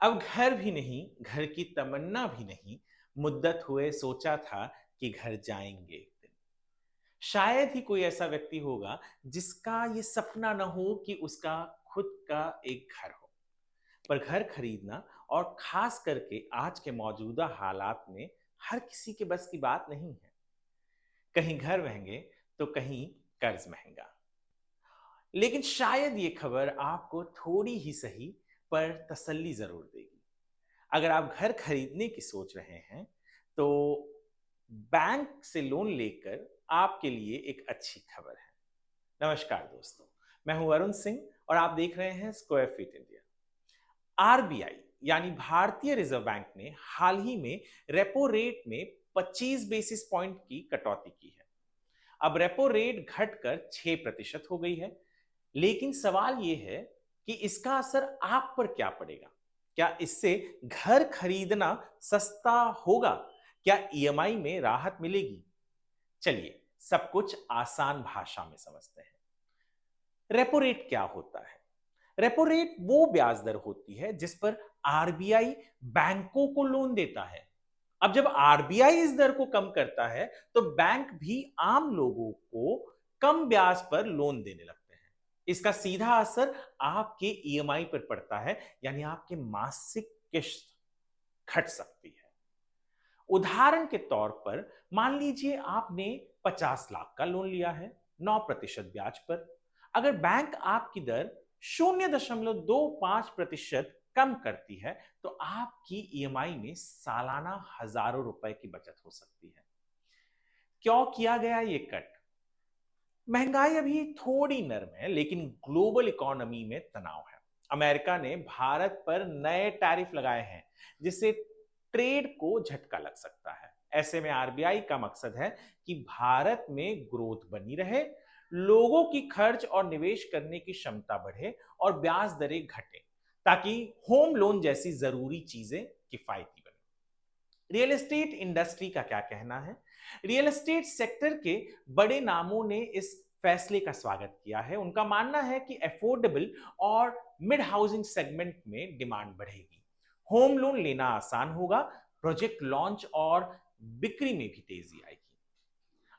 अब घर भी नहीं, घर की तमन्ना भी नहीं, मुद्दत हुए सोचा था कि घर जाएंगे एक दिन। शायद ही कोई ऐसा व्यक्ति होगा जिसका ये सपना ना हो कि उसका खुद का एक घर हो। पर घर खरीदना और खास करके आज के मौजूदा हालात में हर किसी के बस की बात नहीं है। कहीं घर महंगे तो कहीं कर्ज महंगा। लेकिन शायद ये खबर आपको थोड़ी ही सही पर तसल्ली जरूर देगी। अगर आप घर खरीदने की सोच रहे हैं तो बैंक से लोन लेकर आपके लिए एक अच्छी खबर है। नमस्कार दोस्तों, मैं हूं अरुण सिंह और आप देख रहे हैं स्क्वायर फीट इंडिया। आरबीआई यानी भारतीय रिजर्व बैंक ने हाल ही में रेपो रेट में 25 बेसिस पॉइंट की कटौती की है। अब रेपो रेट घटकर 6% हो गई है। लेकिन सवाल यह है कि इसका असर आप पर क्या पड़ेगा? क्या इससे घर खरीदना सस्ता होगा? क्या ईएमआई में राहत मिलेगी? चलिए सब कुछ आसान भाषा में समझते हैं। रेपो रेट क्या होता है? रेपो रेट वो ब्याज दर होती है जिस पर आरबीआई बैंकों को लोन देता है। अब जब आरबीआई इस दर को कम करता है तो बैंक भी आम लोगों को कम ब्याज पर लोन देने लगते हैं। इसका सीधा असर आपके ईएमआई पर पड़ता है, यानी आपके मासिक किश्त घट सकती है। उदाहरण के तौर पर मान लीजिए आपने 50 लाख का लोन लिया है 9% ब्याज पर। अगर बैंक आपकी दर 0.25% कम करती है तो आपकी ईएमआई में सालाना हजारों रुपए की बचत हो सकती है। क्यों किया गया ये कट? महंगाई अभी थोड़ी नरम है लेकिन ग्लोबल इकोनॉमी में तनाव है। अमेरिका ने भारत पर नए टैरिफ लगाए हैं जिससे ट्रेड को झटका लग सकता है। ऐसे में आरबीआई का मकसद है कि भारत में ग्रोथ बनी रहे, लोगों की खर्च और निवेश करने की क्षमता बढ़े और ब्याज दरें घटे, ताकि होम लोन जैसी जरूरी चीजें किफायती बने। रियल एस्टेट इंडस्ट्री का क्या कहना है? रियल एस्टेट सेक्टर के बड़े नामों ने इस फैसले का स्वागत किया है। उनका मानना है कि अफोर्डेबल और मिड हाउसिंग सेगमेंट में डिमांड बढ़ेगी, होम लोन लेना आसान होगा, प्रोजेक्ट लॉन्च और बिक्री में भी तेजी आएगी।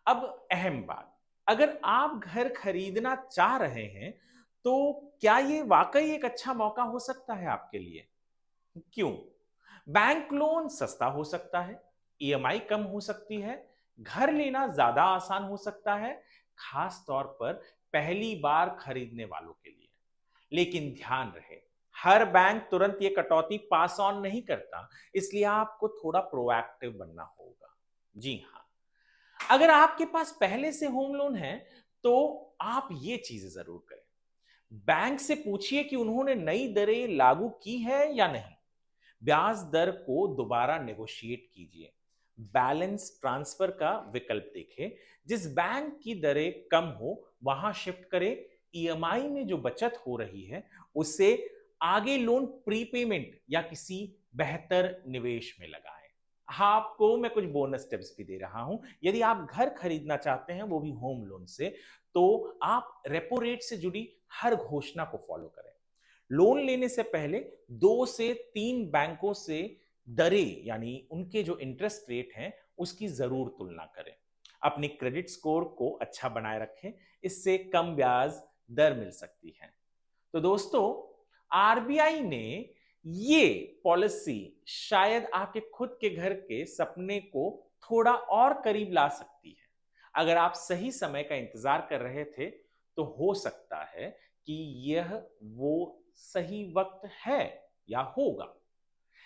अब अहम बात, अगर आप घर खरीदना चाह रहे हैं तो क्या ये वाकई एक अच्छा मौका हो सकता है आपके लिए? क्यों? बैंक लोन सस्ता हो सकता है, ईएमआई कम हो सकती है, घर लेना ज्यादा आसान हो सकता है, खास तौर पर पहली बार खरीदने वालों के लिए। लेकिन ध्यान रहे, हर बैंक तुरंत ये कटौती पास ऑन नहीं करता, इसलिए आपको थोड़ा प्रोएक्टिव बनना होगा। जी हाँ, अगर आपके पास पहले से होम लोन है तो आप ये चीजें जरूर करें। बैंक से पूछिए कि उन्होंने नई दरें लागू की है या नहीं। ब्याज दर को दोबारा नेगोशिएट कीजिए। बैलेंस ट्रांसफर का विकल्प देखें, जिस बैंक की दरें कम हो वहां शिफ्ट करें। ईएमआई में जो बचत हो रही है उसे आगे लोन प्रीपेमेंट या किसी बेहतर निवेश में लगाएं। हाँ, आपको मैं कुछ बोनस टिप्स भी दे रहा हूं। यदि आप घर खरीदना चाहते हैं वो भी होम लोन से, तो आप रेपो रेट से जुड़ी हर घोषणा को फॉलो करें। लोन लेने से पहले 2 से 3 बैंकों से दरें यानी उनके जो इंटरेस्ट रेट हैं उसकी जरूर तुलना करें। अपनी क्रेडिट स्कोर को अच्छा बनाए रखें, इससे कम ब्याज दर मिल सकती है। तो दोस्तों, आरबीआई ने ये पॉलिसी शायद आपके खुद के घर के सपने को थोड़ा और करीब ला सकती है। अगर आप सही समय का इंतजार कर रहे थे तो हो सकता है कि यह वो सही वक्त है या होगा।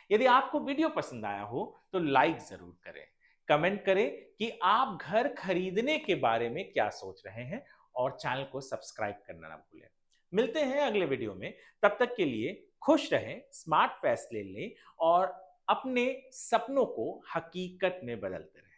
यदि आपको वीडियो पसंद आया हो तो लाइक जरूर करें, कमेंट करें कि आप घर खरीदने के बारे में क्या सोच रहे हैं और चैनल को सब्सक्राइब करना ना भूलें। मिलते हैं अगले वीडियो में, तब तक के लिए खुश रहें, स्मार्ट फैसले लें और अपने सपनों को हकीकत में बदलते रहें।